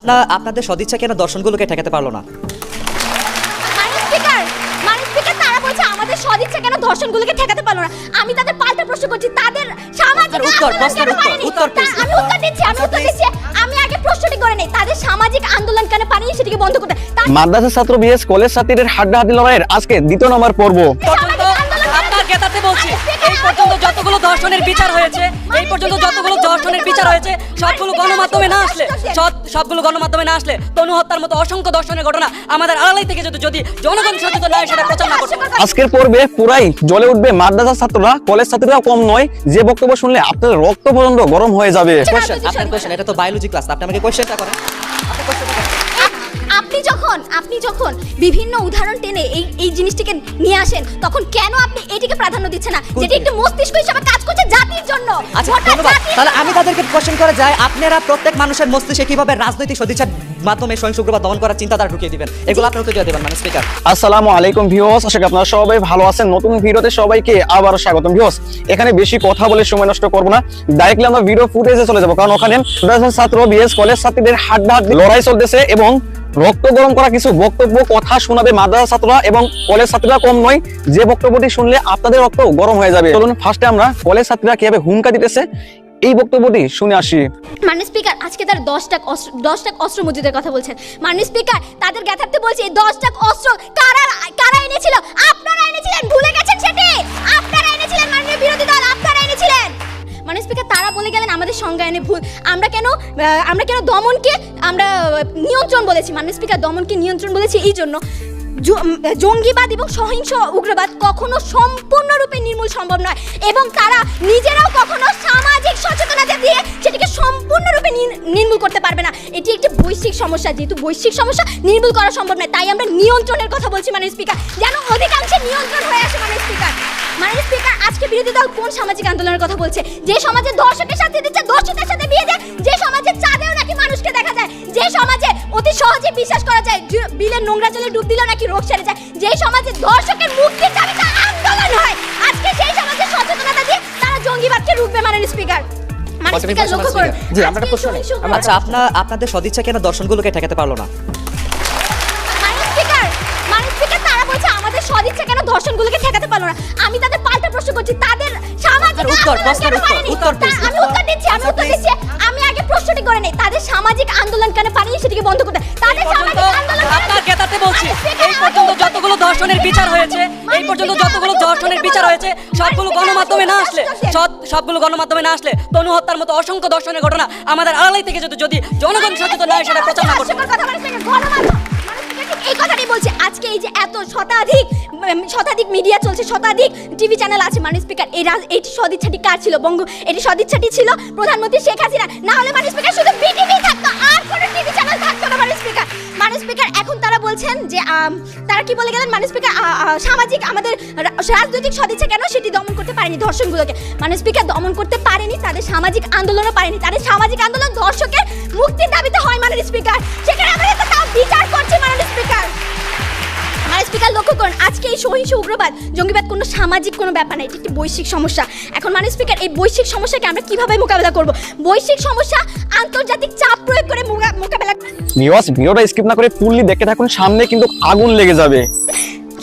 না আপনাদের সদিচ্ছা কেন দর্শনগুলোকে ঠেকাতে পারলো না? তারা বলছে আমাদের সদিচ্ছা কেন দর্শনগুলোকে ঠেকাতে পারলো না। আমি তাদের পাল্টা প্রশ্ন করছি, তাদের সামাজিক উত্তর দিচ্ছি। আমি আগে প্রশ্নটি করে নেই, তাদের সামাজিক আন্দোলন কেন পারেনি সেটিকে বন্ধ করতে। মাদ্রাসা ছাত্র বিএস কলেজ ছাত্রীদের হাড্ডাহাড্ডি লড়াইয়ের আজকে দ্বিতীয় নম্বর পর্ব। আপনার গেতাতে বলছি এই পর্যন্ত যতগুলো দর্শনের বিচার হয়েছে, সবগুলো গণমাধ্যমে না আসলে তনু হত্যার মতো অসংখ্য দর্শনের ঘটনা আমাদের আড়ালাই থেকে যদি জনগণ সচেতন নয় সেটা প্রচার না করছে। আজকের পর্বে পুরাই জ্বলে উঠবে মাদ্রাসা ছাত্ররা, কলেজ ছাত্রীরাও কম নয়। যে বক্তব্য শুনলে আপনাদের রক্ত পর্যন্ত গরম হয়ে যাবে। আপনার কোশ্চেন, এটা তো বায়োলজি ক্লাস, আপনি আমাকে কোশ্চেনটা করেন। আপনি যখন বিভিন্ন উদাহরণ টেনে এই জিনিসটিকে নিয়ে আসেন, তখন কেন আপনি এটিকে প্রাধান্য দিচ্ছেন না, যেটি একটি মস্তিষ্ক হিসেবে কাজ করছে জাতির জন্য? আচ্ছা ধন্যবাদ। তাহলে আমি তাদেরকে কোশ্চেন করে যাই, আপনারা প্রত্যেক মানুষের মস্তিষ্কে কিভাবে রাজনৈতিক সদিচ্ছার মাধ্যমে সহিংস উগ্রবাদ দমন করার চিন্তাধারা ঢুকিয়ে দিবেন, এগুলো আপনারা উত্তর দিয়ে দেবেন মানে স্পিকার। আসসালামু আলাইকুম ভিউয়ার্স, আশা করি আপনারা সবাই ভালো আছেন। নতুন ভিডিওতে সবাইকে আবারও স্বাগতম। ভিউয়ার্স, এখানে বেশি কথা বলে সময় নষ্ট করব না, ডাইরেক্টলি আমরা ভিডিও ফুটেজে চলে যাব, কারণ ওখানে মাদ্রাসা ছাত্র বিএস কলেজ ছাত্রীদের হাড্ডাহাড্ডি লড়াই চলতেছে এবং রক্ত গরম করা কিছু বক্তব্য কথা শোনাবে মাদ্রাসা ছাত্ররা এবং কলেজ ছাত্রীরা কম নয়। যে বক্তব্যটি শুনলে আপনাদের রক্ত গরম হয়ে যাবে। চলুন ফার্স্টে আমরা কলেজ ছাত্রীরা কিভাবে হুমকা দিতেছে এই বক্তব্যটি শুনে আসি। মাননীয় স্পিকার, আজকে তার 10 টাক অস্ত্র মজুদের কথা বলছেন। মাননীয় স্পিকার, তাদের জ্ঞাতার্থে বলছি এই 10 টাক অস্ত্র কারা এনেছিল? আপনারা এনেছিলেন, ভুলে গেছেন সেটি? আপনারা এনেছিলেন মাননীয় বিরোধী দল, আপনারা এনেছিলেন। মাননীয় স্পিকার, তারা বলে গেলেন আমাদের সংজ্ঞায়নে ভুল। আমরা কেন দমনকে আমরা নিয়ন্ত্রণ বলেছি? মাননীয় স্পিকার, দমনকে নিয়ন্ত্রণ বলেছি এই জন্য জঙ্গিবাদ এবং সহিংস উগ্রবাদ কখনো সম্পূর্ণরূপে নির্মূল সম্ভব নয়, এবং তারা নিজেরাও কখনো সামাজিক সচেতনতা দিয়ে সেটিকে সম্পূর্ণরূপে নির্মূল করতে পারবে না। এটি একটি বৈশ্বিক সমস্যা, যেহেতু বৈশ্বিক সমস্যা নির্মূল করা সম্ভব নয়, তাই আমরা নিয়ন্ত্রণের কথা বলছি মাননীয় স্পিকার, যেন অধিকাংশে নিয়ন্ত্রণ হয়ে আসে। মাননীয় স্পিকার, আজকে বিরোধী দল কোন সামাজিক আন্দোলনের কথা বলছে? যে সমাজে ধর্ষকের সাথে দিচ্ছে, ধর্ষিতার সাথে বিয়ে দেয়, যে সমাজে চাঁদেও নাকি মানুষকে দেখা যায়, যে সমাজে অতি সহজে বিশ্বাস করা যায় বিলের নোংরা জলে ডুব দিলেও নাকি রোগ সেরে যায়, যে সমাজে ধর্ষকের মুক্তির দাবিতে আন্দোলন হয়, আজকে সেই সমাজে সচেতনতা দিয়ে তারা জঙ্গিবাদকে রুখবে। মাননীয় স্পিকার, লক্ষ্য করুন। জি, আমরা প্রশ্ন নেই। আচ্ছা আপনাদের সদিচ্ছা কেন দর্শনগুলোকে ঠেকাতে পারলো না? মাননীয় স্পিকার, তারা বলছে আমাদের সদিচ্ছা কেন দর্শনগুলোকে ঠেকাতে পারলো না। আমি তাদের পাল্টা প্রশ্ন করছি, তাদের সামাজিক দিচ্ছি। আমি আগে প্রশ্নটি করে নেই, তাদের সামাজিক আন্দোলন কেন পারেনি সেটিকে বন্ধ করতে। তাদের সামাজিক আন্দোলন আপনার গেতাতে বলছি এই পর্যন্ত যতগুলো দর্শনের বিচার হয়েছে, সবগুলো গণমাধ্যমে না আসলে তনু হত্যার মতো অসংখ্য দর্শনের ঘটনা আমাদের আড়ালাই থেকে যদি জনগণ সচেতন নয় সেটা প্রচার না করছে। এই কথাটাই বলছি। আজকে এই যে এত শতাধিক মিডিয়া চলছে, শতাধিক টিভি চ্যানেল আছে, মাননীয় স্পিকার, এই সদিচ্ছাটি কার ছিল? এটি সদিচ্ছাটি ছিল প্রধানমন্ত্রী শেখ হাসিনা। না হলে মাননীয় স্পিকার শুধু বিটিভি থাকতো, আর কোনো টিভি চ্যানেল থাকতো না। মাননীয় স্পিকার, এখন তারা বলছেন যে তারা কি বলে গেলেন? মাননীয় স্পিকার, সামাজিক আমাদের রাজনৈতিক সদিচ্ছা কেন সেটি দমন করতে পারেনি ধর্ষণগুলোকে। মাননীয় স্পিকার, দমন করতে পারেনি, তাদের সামাজিক আন্দোলনও পারেনি। তাদের সামাজিক আন্দোলন ধর্ষকের মুক্তির দাবিতে হয় মাননীয় স্পিকার, সেখানে আমরা তো তাও বিচার করছি। মাননীয় স্পিকার, লক্ষ্য করুন, আজকে এই সহিংস উগ্রবাদ জঙ্গিবাদ কোনো সামাজিক কোনো ব্যাপার না, এটি একটি বৈশ্বিক সমস্যা। এখন মাননীয় স্পিকার, এই বৈশ্বিক সমস্যাকে আমরা কিভাবে মোকাবেলা করব? বৈশ্বিক সমস্যা আন্তর্জাতিক চাপ প্রয়োগ করে মোকাবেলা। ভিউয়ার্স, ভিডিওটা স্কিপ না করে ফুললি দেখতে থাকুন, সামনে কিন্তু আগুন লেগে যাবে।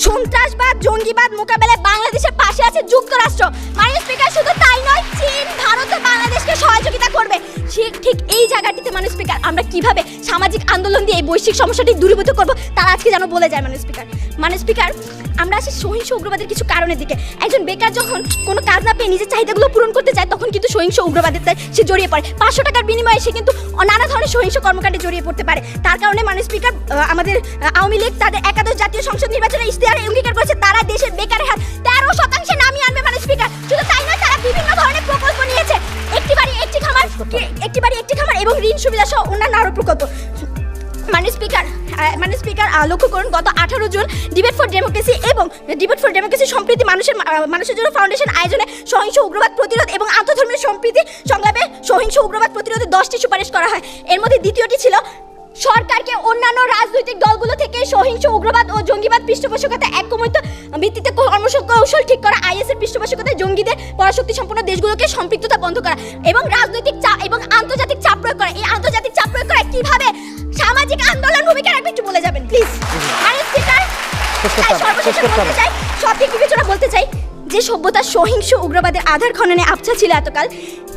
সন্ত্রাসবাদ জঙ্গিবাদ মোকাবেলায় বাংলাদেশের পাশে আছে যুক্তরাষ্ট্র। মাননীয় স্পিকার, শুধু তাই নয়, চীন, ভারত বাংলাদেশকে সহযোগিতা করবে। ঠিক এই জায়গাটিতে মাননীয় স্পিকার আমরা কিভাবে সামাজিক আন্দোলন দিয়ে এই বৈশ্বিক সমস্যাটি দূরীভূত করব তারা আজকে যেন বলে যায়। মাননীয় স্পিকার, আমরা আসি সহিংস উগ্রবাদের কিছু কারণের দিকে। একজন বেকার যখন কোনো কাজ না পেয়ে নিজের চাহিদাগুলো পূরণ করতে চায়, তখন কিন্তু সহিংস উগ্রবাদের সে জড়িয়ে পড়ে। 500 টাকার বিনিময়ে সে কিন্তু নানা ধরনের সহিংস কর্মকাণ্ডে জড়িয়ে পড়তে পারে। তার কারণে মাননীয় স্পিকার, আমাদের আওয়ামী লীগ তাদের একাদশ জাতীয় সংসদ নির্বাচনে ইশতেহারে অঙ্গীকার করেছে তারা দেশের বেকারের হার 13% নামিয়ে আনবে। মাননীয় স্পিকার, শুধু তাই নয়, তারা বিভিন্ন ধরনের প্রকল্প নিয়েছে, একটি বাড়ি একটি খামার এবং ঋণ সুবিধা সহ অন্যান্য আরো প্রকল্প। মাননীয় স্পিকার, লক্ষ্য করুন, গত 18 জুন ডিবেট ফর ডেমোক্রেসি সম্প্রীতি মানুষের জন্য ফাউন্ডেশন আয়োজনে সহিংস উগ্রবাদ প্রতিরোধ এবং আন্তঃধর্মীয় সম্প্রীতি সংলাপে সহিংস উগ্রবাদ প্রতিরোধে 10টি সুপারিশ করা হয়। এর মধ্যে দ্বিতীয়টি ছিল সরকারকে অন্যান্য রাজনৈতিক দলগুলো থেকে সহিংস উগ্রবাদ ও জঙ্গিবাদ পৃষ্ঠপোষকতায় ঐকমত্য ভিত্তিতে কৌশল ঠিক করা, আইএসের পৃষ্ঠপোষকতায় জঙ্গিদের পরাশক্তি সম্পন্ন দেশগুলোকে সম্পৃক্ততা বন্ধ করা এবং রাজনৈতিক চাপ এবং আন্তর্জাতিক চাপ প্রয়োগ করা। এই আন্তর্জাতিক চাপ প্রয়োগ করা কিভাবে শেষ করতে হবে। সঠিক বিবেচনা বলতে চাই, যে সভ্যতার সহিংস উগ্রবাদের আধার খননে আবছা ছিল এতকাল,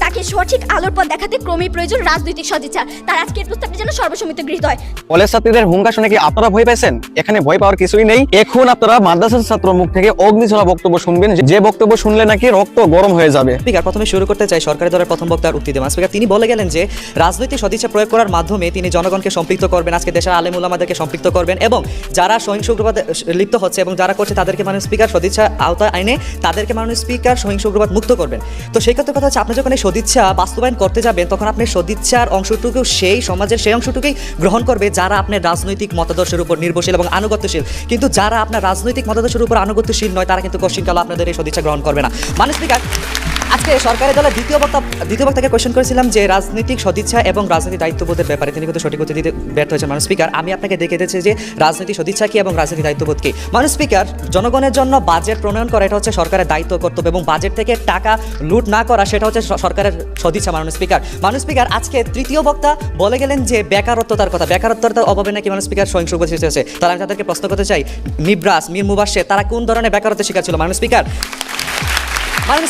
তাকে সঠিক আলোর পথ দেখাতে ক্রমেই প্রয়োজন রাজনৈতিক সদিচ্ছা। তার আজকের প্রস্তাবটি যেন সর্বসম্মত গৃহীত হয়। কলেজ ছাত্রীদের হুঙ্কার শুনে কি আপনারা ভয় পাইছেন? এখানে ভয় পাওয়ার কিছুই নেই। এখন আপনারা মাদ্রাসার ছাত্র মুখ থেকে অগ্নিঝরা বক্তব্য শুনবেন, যে বক্তব্য শুনলে নাকি রক্ত গরম হয়ে যাবে। স্পিকার, প্রথমে শুরু করতে চাই সরকারি দলের প্রথম বক্তার উক্তি দেওয়া। স্পিকার, তিনি বলে গেলেন যে রাজনৈতিক সদিচ্ছা প্রয়োগ করার মাধ্যমে তিনি জনগণকে সম্পৃক্ত করবেন, আজকে দেশের আলেম উলামাদেরকে সম্পৃক্ত করবেন, এবং যারা সহিংস উগ্রবাদে লিপ্ত হচ্ছে এবং যারা করছে তাদেরকে মাননীয় স্পিকার সদিচ্ছা আওতায় আইনে তাদেরকে মাননীয় স্পিকার সহিংস উগ্রবাদ মুক্ত করবেন। তো সেই ক্ষেত্রে কথা হচ্ছে, আপনি যখন এই সদিচ্ছা বাস্তবায়ন করতে যাবেন তখন আপনি সদিচ্ছার অংশটুকু সেই সমাজের সেই অংশটুকুই গ্রহণ করবে যারা আপনার রাজনৈতিক মতাদর্শের উপর নির্ভরশীল এবং আনুগত্যশীল। কিন্তু যারা আপনার রাজনৈতিক মতাদর্শের উপর আনুগত্যশীল নয় তারা কিন্তু কোশ্চিনকালে আপনাদের এই সদিচ্ছা গ্রহণ করবে না। মাননীয় স্পিকার, আজকে সরকারি দলের দ্বিতীয় বক্তাকে কোয়েশ্চেন করেছিলাম যে রাজনৈতিক সদিচ্ছা এবং রাজনৈতিক দায়িত্ববোধের ব্যাপারে, তিনি কিন্তু সঠিক উত্তর দিতে ব্যর্থ হয়েছেন। মাননীয় স্পিকার, আমি আপনাকে দেখে দিয়েছি যে রাজনৈতিক সদিচ্ছা কি এবং রাজনৈতিক দায়িত্ববোধ কি। মাননীয় স্পিকার, জনগণের জন্য বাজেট প্রণয়ন করা এটা হচ্ছে সরকারের দায়িত্ব কর্তব্য, এবং বাজেট থেকে টাকা লুট না করা সেটা হচ্ছে সরকারের সদিচ্ছা। মাননীয় স্পিকার, আজকে তৃতীয় বক্তা বলে গেলেন যে বেকারত্বতার কথা, বেকারত্বতার অভাবে নাকি মাননীয় স্পিকার সহিংস উগ্রবাদ সৃষ্টি হয়েছে। তাহলে আমি তাদেরকে প্রশ্ন করতে চাই, নিব্রাস, মীর মুবাশ্বের তারা কোন ধরনের বেকারত্বের শিকার ছিল? মাননীয়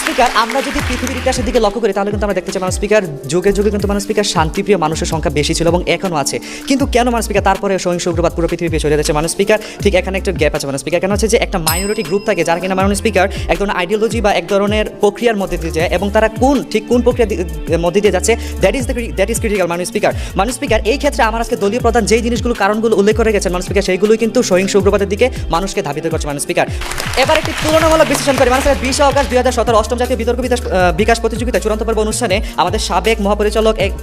স্পিকার, আমরা যদি পৃথিবীর ইতিহাসের দিকে লক্ষ্য করি তাহলে কিন্তু আমরা দেখতে চাই মাননীয় স্পিকার যুগে যুগে কিন্তু মাননীয় স্পিকার শান্তিপ্রিয় মানুষের সংখ্যা বেশি ছিল এবং এখনো আছে। কিন্তু কেন মাননীয় স্পিকার তারপরে সহিংস উগ্রবাদ পুরো পৃথিবীতে ছড়িয়ে যাচ্ছে? মাননীয় স্পিকার, ঠিক এখানে একটা গ্যাপ আছে। মাননীয় স্পিকার, কেন হচ্ছে যে একটা মাইনরিটি গ্রুপ থাকে যারা কিনা মাননীয় স্পিকার এক ধরনের আইডিওলজি বা এক ধরনের প্রক্রিয়ার মধ্যে দিয়ে যায়, এবং তারা কোন প্রক্রিয়ার মধ্যে দিয়ে যাচ্ছে, দ্যাট ইজ ক্রিটিক্যাল। মাননীয় স্পিকার, এই ক্ষেত্রে আমার আজকে দলীয় প্রধান যেই জিনিসগুলো কারণগুলো উল্লেখ করে গেছেন মাননীয় স্পিকার, সেইগুলোই কিন্তু সহিংস উগ্রবাদের দিকে মানুষকে ধাবিত করছে। মাননীয় স্পিকার, এবার একটি তুলনামূলক বিশ্লেষণ করি। মাননীয় স্পিকার, 20 অগাস্ট 2017 অষ্টম জাতীয় বিতর্ক বিকাশ প্রতিযোগিতা চূড়ান্ত পর্ব অনুষ্ঠানে আমাদের সাবেক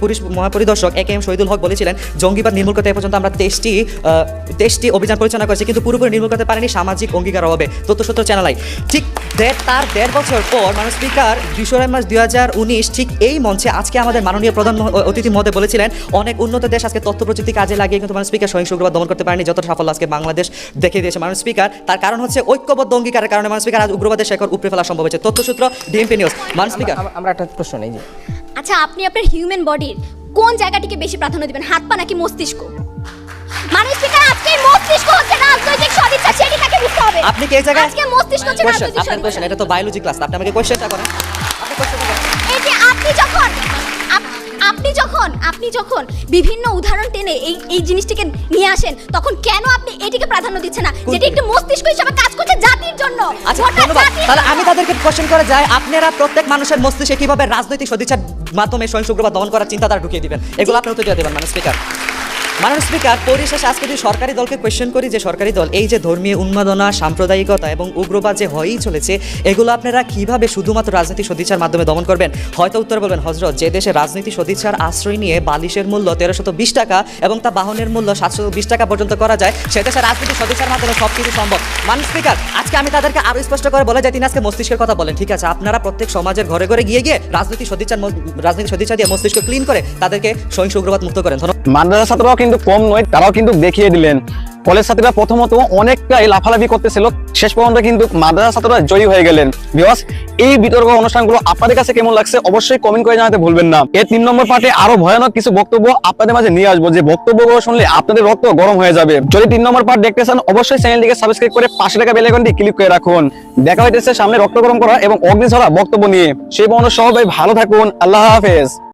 পুলিশ মহাপরিদর্শক এ কে এম শহীদুল হক বলেছিলেন, জঙ্গিবাদ নির্মূল করতে এ পর্যন্ত আমরা 23টি অভিযান পরিচালনা করেছি, কিন্তু পুরোপুরি নির্মূল করতে পারেনি সামাজিক অঙ্গীকার অভাবে। তথ্যসূত্র চ্যানেল আই। ঠিক তার 1.5 বছর পর মাননীয় স্পিকার 2 মার্চ 2019 ঠিক এই মঞ্চে আজকে আমাদের মাননীয় প্রধান অতিথি মহোদয় বলেছিলেন, অনেক উন্নত দেশ আজকে তথ্য প্রযুক্তি কাজে লাগিয়ে কিন্তু মাননীয় স্পিকার সহিংস উগ্রবাদ দমন করতে পারেনি, যতটা সাফল্য আজকে বাংলাদেশ দেখিয়ে দিয়েছে। মাননীয় স্পিকার, তার কারণ হচ্ছে ঐক্যবদ্ধ অঙ্গীকারের কারণে মাননীয় স্পিকার আজ উগ্রবাদের শেকড় উপড়ে ফেলা সম্ভব হয়েছে। তথ্যসূত্র ডিএমপি নিউজ। মাননীয় স্পিকার, আমরা একটা প্রশ্ন নেই। আচ্ছা, আপনি আপনার হিউম্যান বডির কোন জায়গাটিকে বেশি প্রাধান্য দিবেন, হাত পা নাকি মস্তিষ্ক? মাননীয় স্পিকার, আজকে মস্তিষ্ক হচ্ছে রাজনৈতিক সদিচ্ছা, সেটি তাকে বুঝতে হবে। আপনি কি এই জায়গায় আজকে মস্তিষ্ক হচ্ছে রাজনৈতিক আপনার সদিচ্ছা। কোশ্চেন, এটা তো বায়োলজি ক্লাস, আপনি আমাকে কোশ্চেনটা করেন। এই যে আপনি যখন বিভিন্ন উদাহরণ টেনে এই জিনিসটিকে নিয়ে আসেন, তখন কেন আপনি এটিকে প্রাধান্য দিচ্ছেন না, যেটি একটি মস্তিষ্ক হিসেবে কাজ করছে জাতির জন্য? আচ্ছা, গোটা ধন্যবাদ। জাতির তাহলে জন্য। আমি তাদেরকে কোশ্চেন করে যাই, আপনারা প্রত্যেক মানুষের মস্তিষ্কে কিভাবে রাজনৈতিক সদিচ্ছার মাধ্যমে সহিংস উগ্রবাদ দমন করার চিন্তাধারা ঢুকিয়ে দিবেন, এগুলো আপনি উত্তর দিয়ে দেবেন। মাননীয় স্পিকার, পরিশেষে আজকে যদি সরকারি দলকে কোয়েশ্চেন করি, যে সরকারি দল এই যে ধর্মীয় উন্মাদনা, সাম্প্রদায়িকতা এবং উগ্রবাদ যে হয়েই চলেছে, এগুলো আপনারা কিভাবে শুধুমাত্র রাজনৈতিক সদিচ্ছার মাধ্যমে দমন করবেন? হয়তো উত্তর বলবেন, হজরত, যে দেশে রাজনীতি সদিচ্ছার আশ্রয় নিয়ে বালিশের মূল্য 1320 টাকা এবং তা বাহনের মূল্য 720 টাকা পর্যন্ত করা যায়, সে দেশে রাজনীতি সদিচ্ছার মাধ্যমে সব কিছু সম্ভব। মাননীয় স্পিকার, আজকে আমি তাদেরকে আরো স্পষ্ট করে বলে যাই, তিনি আজকে মস্তিষ্কের কথা বলেন। ঠিক আছে, আপনারা প্রত্যেক সমাজের ঘরে ঘরে গিয়ে রাজনৈতিক সদিচ্ছা দিয়ে মস্তিষ্ক ক্লিন করে তাদেরকে সহিংস উগ্রবাদ মুক্ত করেন। মাদ্রাসা ছাত্ররাও কিন্তু কম নয়, তারাও কিন্তু দেখিয়ে দিলেন। কলেজ ছাত্রীরা প্রথমত অনেকটাই লাফালাফি করতেছিল, শেষ পর্যন্ত কিন্তু মাদ্রাসা ছাত্ররা জয়ী হয়ে গেলেন। ভিউয়ার্স, এই বিতর্ক অনুষ্ঠানগুলো আপনাদের কাছে কেমন লাগছে অবশ্যই কমেন্ট করে জানাতে ভুলবেন না। এর 3 নম্বর পার্টে আরো ভয়ানক কিছু বক্তব্য আপনাদের মাঝে নিয়ে আসবো, যে বক্তব্যগুলো শুনলে আপনাদের রক্ত গরম হয়ে যাবে। যদি 3 নম্বর পার্ট দেখতে চান অবশ্যই চ্যানেলটিকে সাবস্ক্রাইব করে পাশে থাকা বেল আইকনটি ক্লিক করে রাখুন। দেখা হইতেছে সামনে রক্ত গরম করা এবং অগ্নিঝরা বক্তব্য নিয়ে। সেই পর্যন্ত সবাই ভালো থাকুন। আল্লাহ হাফেজ।